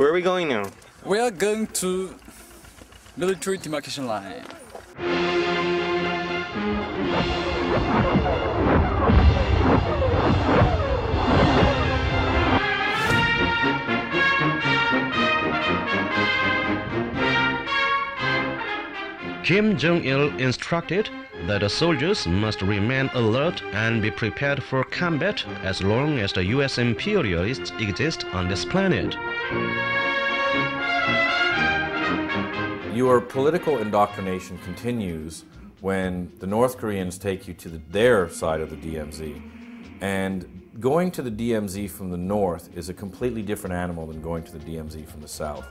Where are we going now? We are going to military demarcation line. Kim Jong-il instructed that the soldiers must remain alert and be prepared for combat as long as the US imperialists exist on this planet. Your political indoctrination continues when the North Koreans take you to their side of the DMZ. And going to the DMZ from the north is a completely different animal than going to the DMZ from the south.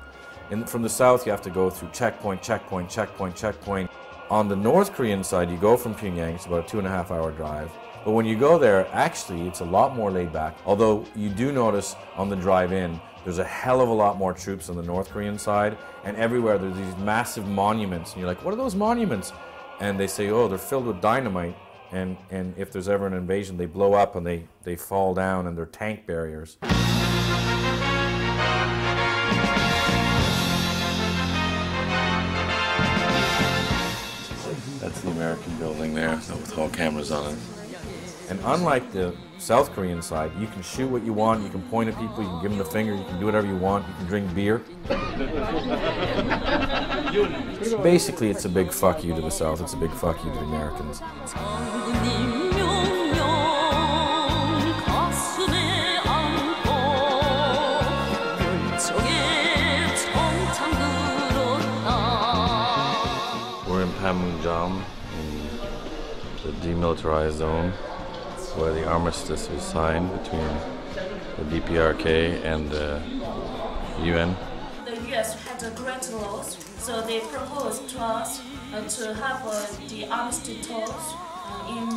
From the south, you have to go through checkpoint, checkpoint, checkpoint, checkpoint. On the North Korean side, you go from Pyongyang, it's about a 2.5-hour drive. But when you go there, actually, it's a lot more laid back. Although you do notice on the drive in, there's a hell of a lot more troops on the North Korean side. And everywhere, there's these massive monuments. And you're like, what are those monuments? And they say, oh, they're filled with dynamite. And if there's ever an invasion, they blow up and they fall down and they're tank barriers. That's the American building there, with all cameras on it. And unlike the South Korean side, you can shoot what you want, you can point at people, you can give them the finger, you can do whatever you want, you can drink beer. Basically, it's a big fuck you to the South, it's a big fuck you to the Americans. We're in Panmunjom, in the demilitarized zone, where the armistice was signed between the DPRK and the UN. The US had a great loss, so they proposed to us to have the armistice talks in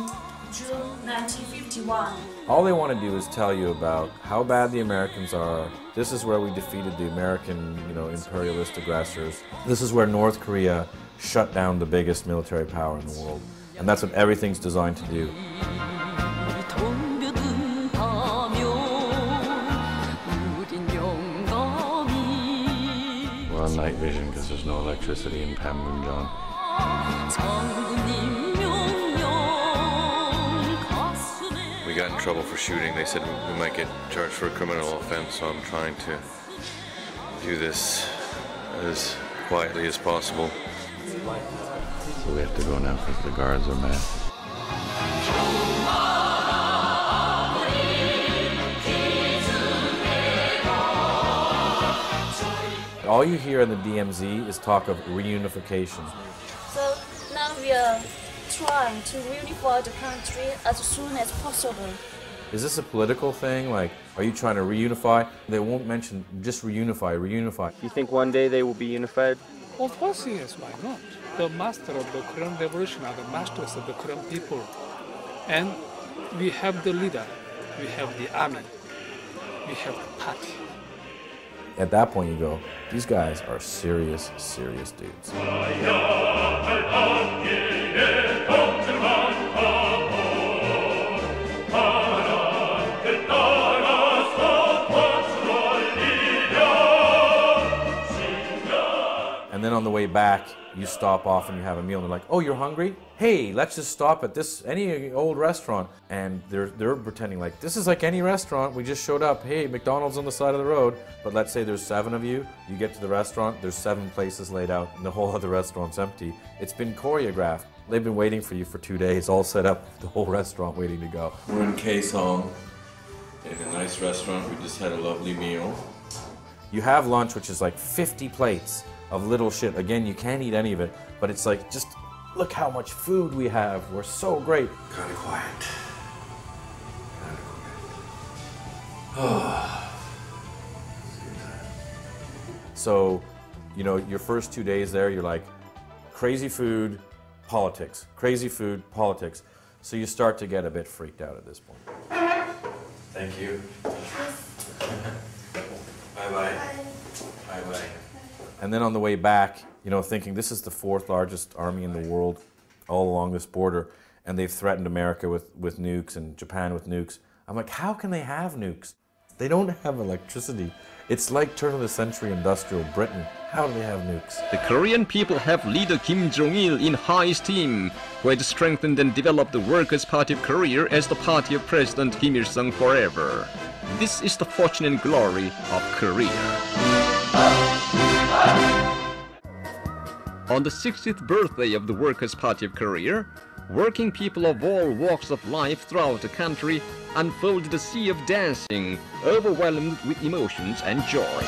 June 1951. All they want to do is tell you about how bad the Americans are. This is where we defeated the American, imperialist aggressors. This is where North Korea shut down the biggest military power in the world. And that's what everything's designed to do. We're on night vision because there's no electricity in Panmunjom. We got in trouble for shooting. They said we might get charged for a criminal offense, so I'm trying to do this as quietly as possible. So we have to go now because the guards are mad. All you hear in the DMZ is talk of reunification. So now we are trying to reunify the country as soon as possible. Is this a political thing? Like, are you trying to reunify? They won't mention just reunify, reunify. Do you think one day they will be unified? Of course, yes, why not? The master of the Korean Revolution are the masters of the Korean people. And we have the leader, we have the army, we have the party. At that point you go, these guys are serious, serious dudes. And then on the way back, you stop off and you have a meal and they're like, oh, you're hungry? Hey, let's just stop at any old restaurant. And they're pretending like, this is like any restaurant, we just showed up. Hey, McDonald's on the side of the road. But let's say there's 7 of you, you get to the restaurant, there's 7 places laid out and the whole other restaurant's empty. It's been choreographed. They've been waiting for you for 2 days, all set up, the whole restaurant waiting to go. We're in Kaesong, in a nice restaurant. We just had a lovely meal. You have lunch, which is like 50 plates of little shit. Again, you can't eat any of it, but it's like, just look how much food we have. We're so great. Kind of quiet. Kind So, your first 2 days there, you're like, crazy food, politics. Crazy food, politics. So you start to get a bit freaked out at this point. Thank you. Bye-bye. Bye-bye. And then on the way back, thinking this is the 4th largest army in the world all along this border, and they've threatened America with nukes and Japan with nukes. I'm like, how can they have nukes? They don't have electricity. It's like turn of the century industrial Britain. How do they have nukes? The Korean people have leader Kim Jong-il in high esteem, who had strengthened and developed the Workers' Party of Korea as the party of President Kim Il-sung forever. This is the fortune and glory of Korea. On the 60th birthday of the Workers' Party of Korea, working people of all walks of life throughout the country unfolded a sea of dancing, overwhelmed with emotions and joy.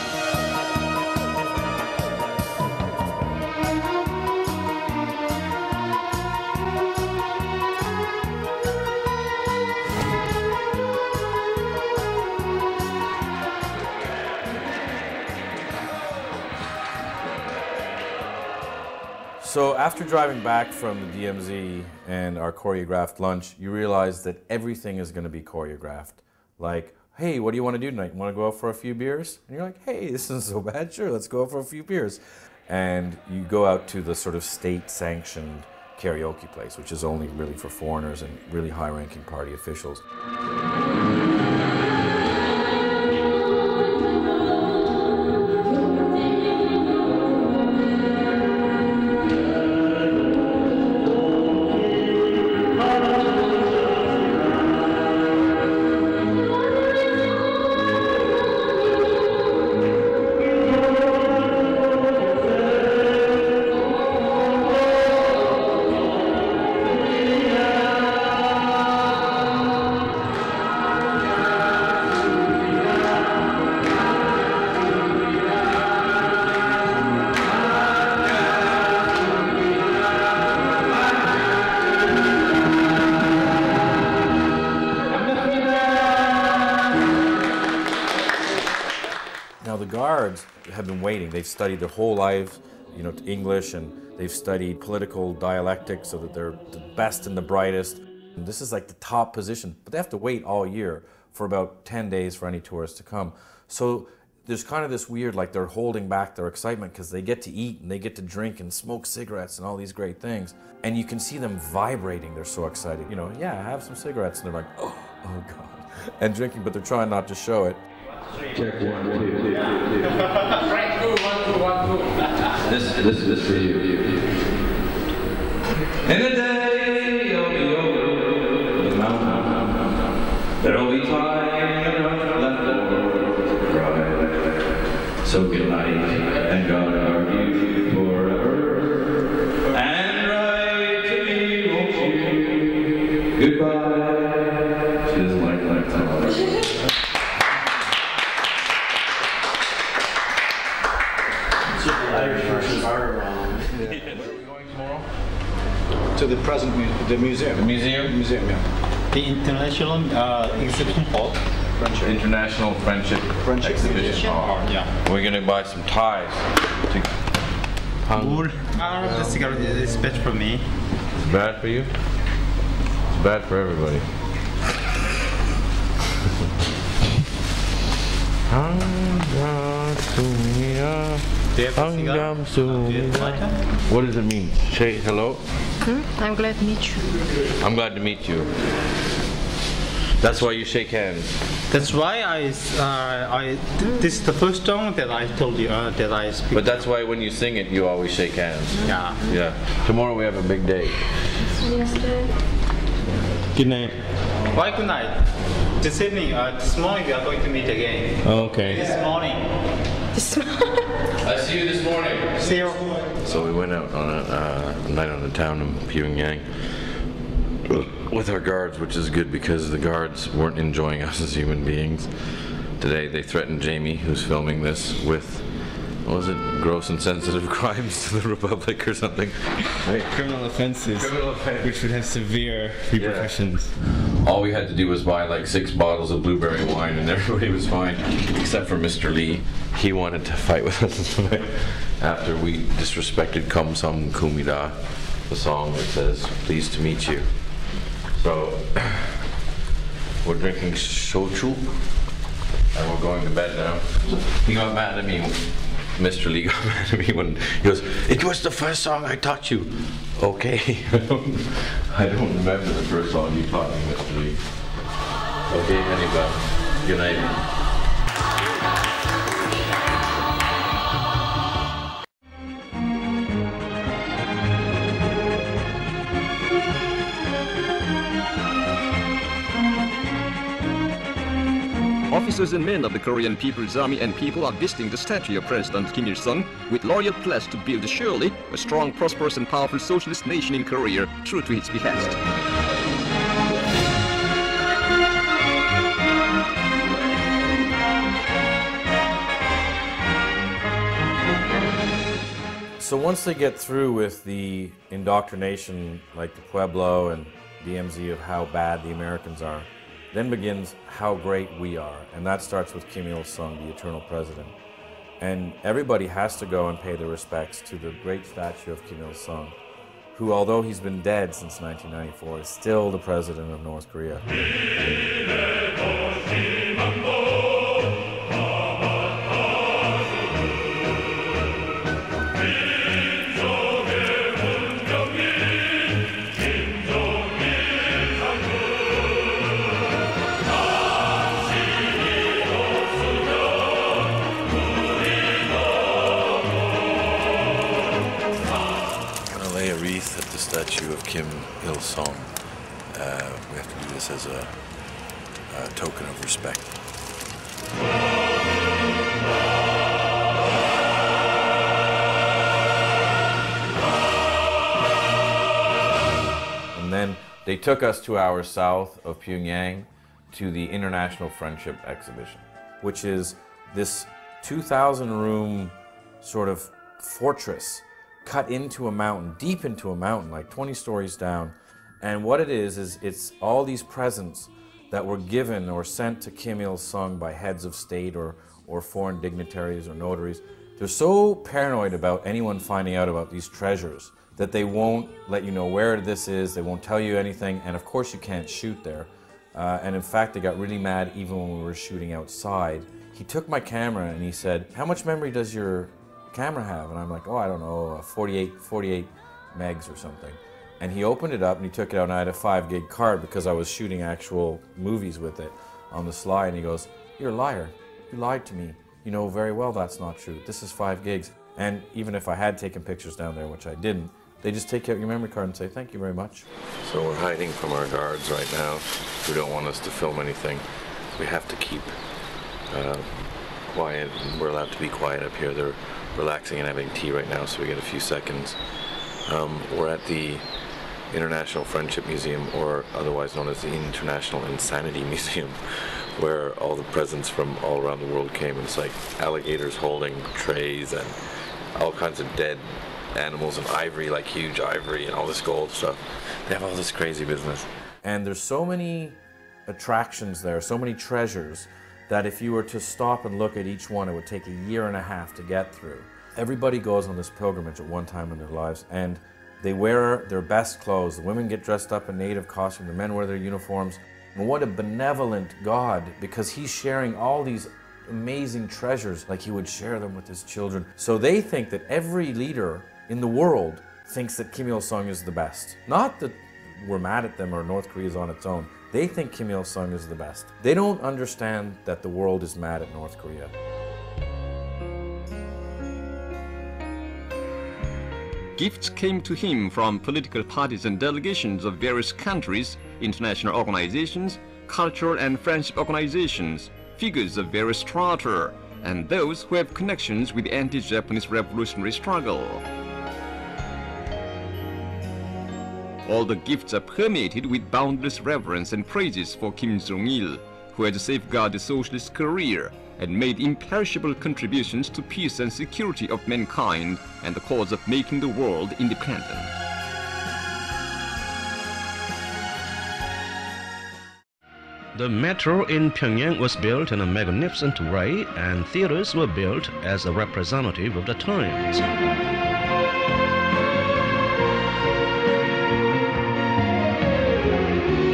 So after driving back from the DMZ and our choreographed lunch, you realize that everything is going to be choreographed. Like, hey, what do you want to do tonight? You want to go out for a few beers? And you're like, hey, this isn't so bad. Sure, let's go out for a few beers. And you go out to the sort of state-sanctioned karaoke place, which is only really for foreigners and really high-ranking party officials. Now the guards have been waiting. They've studied their whole lives, English, and they've studied political dialectics so that they're the best and the brightest. And this is like the top position, but they have to wait all year for about 10 days for any tourists to come. So there's kind of this weird, like they're holding back their excitement because they get to eat and they get to drink and smoke cigarettes and all these great things. And you can see them vibrating. They're so excited. Yeah, have some cigarettes. And they're like, oh God. And drinking, but they're trying not to show it. Check 1, 2, 2. This for you. In a day, you'll be over the mountain. There'll be time enough left for to cry. So good night, and God guard you forever. And write to me, won't you? Goodbye. She doesn't like time. Where are we going tomorrow? To the museum. The museum? Museum, yeah. The International Exhibition Hall. Friendship. International Friendship Exhibition Hall. Yeah. We're going to buy some ties. Wool. The cigarette is bad for me. It's bad for you? It's bad for everybody. Do you have a cigar? Do you like it? What does it mean? Say hello? I'm glad to meet you. I'm glad to meet you. That's why you shake hands. That's why this is the first song that I told you that I speak. But that's why when you sing it, you always shake hands. Yeah. Yeah. Tomorrow we have a big day. Good night. Why good night? This evening, this morning we are going to meet again. Oh, okay. This morning. I see you this morning. See you. So we went out on a night on the town in Pyongyang with our guards, which is good because the guards weren't enjoying us as human beings. Today they threatened Jamie, who's filming this, with, what was it, gross and sensitive crimes to the Republic or something? Right. Criminal offenses, which would have severe repercussions. Yeah. All we had to do was buy like 6 bottles of blueberry wine and everybody was fine, except for Mr. Lee. He wanted to fight with us after we disrespected Kom Som Kumida, the song that says, pleased to meet you. So, we're drinking shochu, and we're going to bed now. He got mad at me, Mr. Lee got mad at me when he goes, it was the first song I taught you. Okay, I don't remember the first song you taught me, Mr. Lee. Okay, anyway, good night. officers and men of the Korean People's Army and people are visiting the statue of President Kim Il-sung with loyal pledge to build surely a strong, prosperous and powerful socialist nation in Korea, true to his behest. So once they get through with the indoctrination, like the Pueblo and DMZ, of how bad the Americans are, then begins how great we are. And that starts with Kim Il-sung, the eternal president. And everybody has to go and pay their respects to the great statue of Kim Il-sung, who, although he's been dead since 1994, is still the president of North Korea. At the statue of Kim Il-sung. We have to do this as a token of respect. And then they took us 2 hours south of Pyongyang to the International Friendship Exhibition, which is this 2,000-room sort of fortress cut into a mountain, deep into a mountain, like 20 stories down. And what it is it's all these presents that were given or sent to Kim Il-sung by heads of state or foreign dignitaries or notaries. They're so paranoid about anyone finding out about these treasures that they won't let you know where this is, they won't tell you anything, and of course you can't shoot there. And in fact, they got really mad even when we were shooting outside. He took my camera and he said, "How much memory does your camera have?" And I'm like, "Oh, I don't know, 48 megs or something." And he opened it up and he took it out, and I had a 5 gig card because I was shooting actual movies with it on the slide. And he goes, "You're a liar. You lied to me. You know very well that's not true. This is 5 gigs. And even if I had taken pictures down there, which I didn't, they just take out your memory card and say, "Thank you very much." So we're hiding from our guards right now, who don't want us to film anything. We have to keep quiet, and we're allowed to be quiet up here. They're relaxing and having tea right now, so we get a few seconds. We're at the International Friendship Museum, or otherwise known as the International Insanity Museum, where all the presents from all around the world came. And it's like alligators holding trays and all kinds of dead animals and ivory, like huge ivory, and all this gold stuff. They have all this crazy business. And there's so many attractions there, so many treasures, that if you were to stop and look at each one, it would take 1.5 years to get through. Everybody goes on this pilgrimage at one time in their lives, and they wear their best clothes. The women get dressed up in native costume, the men wear their uniforms. And what a benevolent God, because he's sharing all these amazing treasures like he would share them with his children. So they think that every leader in the world thinks that Kim Il-sung is the best. Not that we're mad at them or North Korea is on its own. They think Kim Il-sung is the best. They don't understand that the world is mad at North Korea. Gifts came to him from political parties and delegations of various countries, international organizations, cultural and friendship organizations, figures of various strata, and those who have connections with the anti-Japanese revolutionary struggle. All the gifts are permeated with boundless reverence and praises for Kim Jong-il, who had safeguarded the socialist career and made imperishable contributions to peace and security of mankind and the cause of making the world independent. The metro in Pyongyang was built in a magnificent way, and theaters were built as a representative of the times.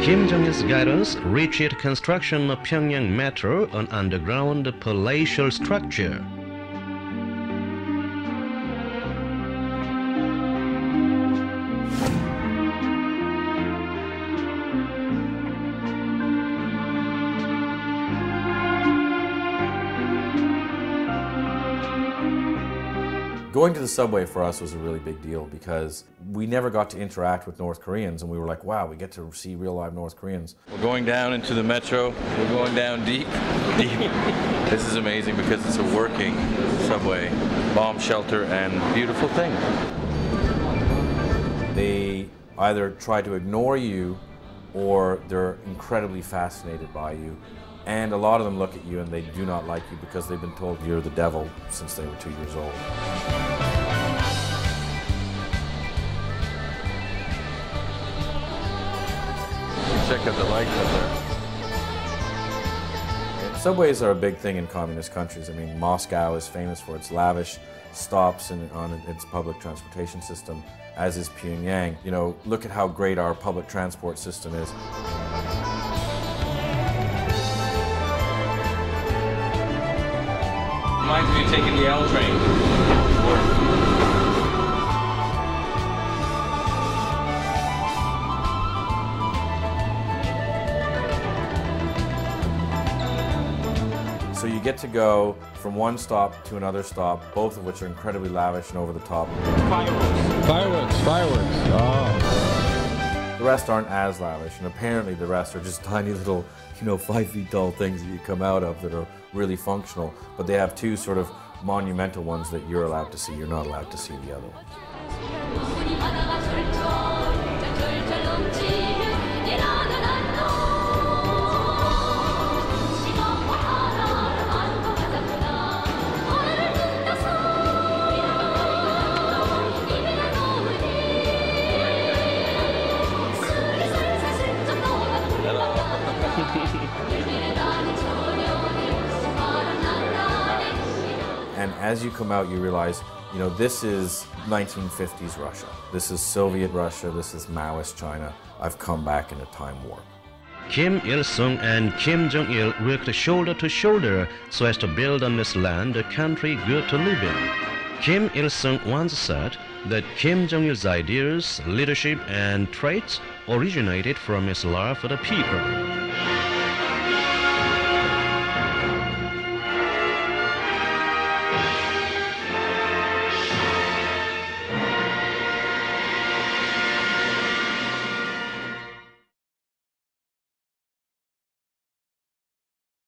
Kim Jong-il's guidance reached construction of Pyongyang Metro, an underground palatial structure. Going to the subway for us was a really big deal because we never got to interact with North Koreans, and we were like, wow, we get to see real live North Koreans. We're going down into the metro. We're going down deep, deep. This is amazing because it's a working subway, bomb shelter, and beautiful thing. They either try to ignore you or they're incredibly fascinated by you. And a lot of them look at you and they do not like you because they've been told you're the devil since they were 2 years old. Check out the lights up there. Subways are a big thing in communist countries. I mean, Moscow is famous for its lavish stops on its public transportation system, as is Pyongyang. You know, look at how great our public transport system is. Reminds me of taking the L train. So you get to go from one stop to another stop, both of which are incredibly lavish and over the top. Fireworks. Fireworks. Fireworks. Oh. The rest aren't as lavish, and apparently the rest are just tiny little, 5 feet tall things that you come out of that are really functional. But they have two sort of monumental ones that you're allowed to see. You're not allowed to see the other ones. And as you come out, you realize, this is 1950s Russia. This is Soviet Russia. This is Maoist China. I've come back in a time warp. Kim Il-sung and Kim Jong-il worked shoulder to shoulder so as to build on this land a country good to live in. Kim Il-sung once said that Kim Jong-il's ideas, leadership, and traits originated from his love for the people.